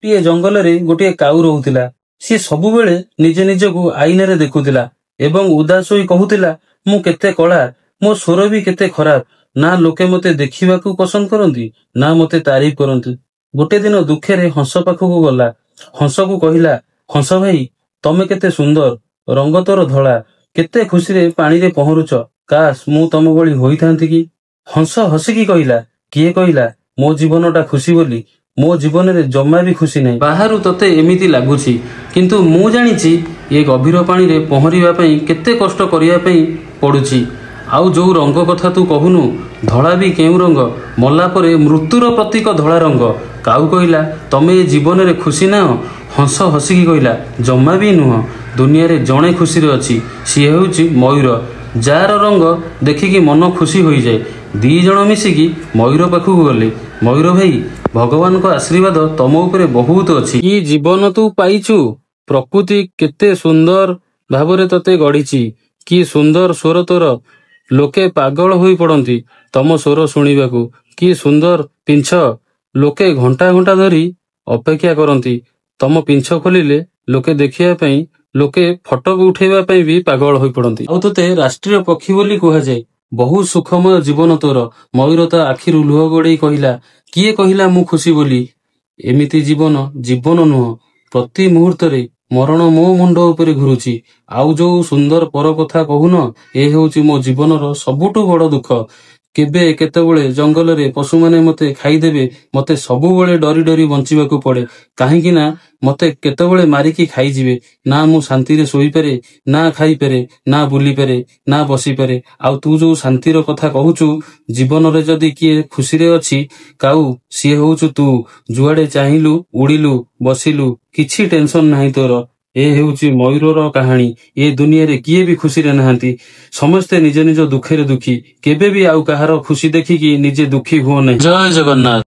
ଗୋଟିଏ ଜଙ୍ଗଲରେ ଗୋଟିଏ କାଉ ରହୁଥିଲା। ସିଏ ସବୁବେଳେ ନିଜେ ନିଜକୁ ଆଇନାରେ ଦେଖୁଥିଲା ଏବଂ ଉଦାସ ହୋଇ କହୁଥିଲା, ମୁଁ କେତେ କଳା, ମୋ ସ୍ୱର ବି କେତେ ଖରାପ। ନା ଲୋକେ ମୋତେ ଦେଖିବାକୁ ପସନ୍ଦ କରନ୍ତି, ନା ମୋତେ ତାରିଫ କରନ୍ତି। ଗୋଟେ ଦିନ ଦୁଃଖରେ ହଂସ ପାଖକୁ ଗଲା। ହଂସକୁ କହିଲା, ହଂସ ଭାଇ, ତମେ କେତେ ସୁନ୍ଦର, ରଙ୍ଗ ତୋର ଧଳା, କେତେ ଖୁସିରେ ପାଣିରେ ପହଁରୁଛ। କାଶ ମୁଁ ତମ ଭଳି ହୋଇଥାନ୍ତି କି? ହଂସ ହସିକି କହିଲା, କିଏ କହିଲା ମୋ ଜୀବନଟା ଖୁସି ବୋଲି? ମୋ ଜୀବନରେ ଜମା ବି ଖୁସି ନାହିଁ। ବାହାରୁ ତତେ ଏମିତି ଲାଗୁଛି, କିନ୍ତୁ ମୁଁ ଜାଣିଛି ଏ ଗଭୀର ପାଣିରେ ପହଁରିବା ପାଇଁ କେତେ କଷ୍ଟ କରିବା ପାଇଁ ପଡୁଛି। ଆଉ ଯୋଉ ରଙ୍ଗ କଥା ତୁ କହୁନୁ, ଧଳା ବି କେଉଁ ରଙ୍ଗ? ମଲା ପରେ ମୃତ୍ୟୁର ପ୍ରତୀକ ଧଳା ରଙ୍ଗ। କାଉ କହିଲା, ତମେ ଏ ଜୀବନରେ ଖୁସି ନାହଁ? ହଂସ ହସିକି କହିଲା, ଜମା ବି ନୁହଁ। ଦୁନିଆରେ ଜଣେ ଖୁସିରେ ଅଛି, ସିଏ ହେଉଛି ମୟୂର, ଯାହାର ରଙ୍ଗ ଦେଖିକି ମନ ଖୁସି ହୋଇଯାଏ। ଦି ଜଣ ମିଶିକି ମୟୂର ପାଖକୁ ଗଲେ। ମୟୂର ଭାଇ, ଭଗବାନଙ୍କ ଆଶୀର୍ବାଦ ତମ ଉପରେ ବହୁତ ଅଛି। କି ଜୀବନ ତୁ ପାଇଛୁ। ପ୍ରକୃତି କେତେ ସୁନ୍ଦର ଭାବରେ ତତେ ଗଢ଼ିଛି। କି ସୁନ୍ଦର ସ୍ୱର ତୋର। ଲୋକେ ପାଗଳ ହୋଇ ପଡ଼ନ୍ତି ତମ ସ୍ୱର ଶୁଣିବାକୁ। କି ସୁନ୍ଦର ପିଞ୍ଛ। ଲୋକେ ଘଣ୍ଟା ଘଣ୍ଟା ଧରି ଅପେକ୍ଷା କରନ୍ତି ତମ ପିଞ୍ଛ ଖୋଲିଲେ ଲୋକେ ଦେଖିବା ପାଇଁ, ଲୋକେ ଫଟୋ ଉଠେଇବା ପାଇଁ ବି ପାଗଳ ହୋଇ ପଡ଼ନ୍ତି। ଆଉ ତୋତେ ରାଷ୍ଟ୍ରୀୟ ପକ୍ଷୀ ବୋଲି କୁହାଯାଏ। ବହୁ ସୁଖମୟ ଜୀବନ ତୋର। ମୟୂର ତା ଆଖିରୁ ଲୁହ ଗଡ଼େଇ କହିଲା, କିଏ କହିଲା ମୁଁ ଖୁସି ବୋଲି? ଏମିତି ଜୀବନ ଜୀବନ ନୁହଁ। ପ୍ରତି ମୁହୂର୍ତ୍ତରେ ମରଣ ମୋ ମୁଣ୍ଡ ଉପରେ ଘୁରୁଛି। ଆଉ ଯୋଉ ସୁନ୍ଦର ପର କଥା କହୁନ, ଏ ହେଉଛି ମୋ ଜୀବନର ସବୁଠୁ ବଡ଼ ଦୁଃଖ। କେବେ କେତେବେଳେ ଜଙ୍ଗଲରେ ପଶୁମାନେ ମୋତେ ଖାଇଦେବେ। ମୋତେ ସବୁବେଳେ ଡରି ଡରି ବଞ୍ଚିବାକୁ ପଡ଼େ, କାହିଁକି ନା ମୋତେ କେତେବେଳେ ମାରିକି ଖାଇଯିବେ। ନା ମୁଁ ଶାନ୍ତିରେ ଶୋଇପାରେ, ନା ଖାଇପାରେ, ନା ବୁଲିପାରେ, ନା ବସିପାରେ। ଆଉ ତୁ ଯୋଉ ଶାନ୍ତିର କଥା କହୁଛୁ, ଜୀବନରେ ଯଦି କିଏ ଖୁସିରେ ଅଛି କାଉ, ସିଏ ହେଉଛୁ ତୁ। ଯୁଆଡ଼େ ଚାହିଁଲୁ ଉଡ଼ିଲୁ, ବସିଲୁ, କିଛି ଟେନସନ ନାହିଁ ତୋର। ଏ ହେଉଛି ମୟୂରର କାହାଣୀ। ଏ ଦୁନିଆରେ କିଏ ବି ଖୁସିରେ ନାହାନ୍ତି। ସମସ୍ତେ ନିଜ ନିଜ ଦୁଃଖରେ ଦୁଃଖୀ। କେବେ ବି ଆଉ କାହାର ଖୁସି ଦେଖିକି ନିଜେ ଦୁଃଖୀ ହୁଅ ନାହିଁ। ଜୟ ଜଗନ୍ନାଥ।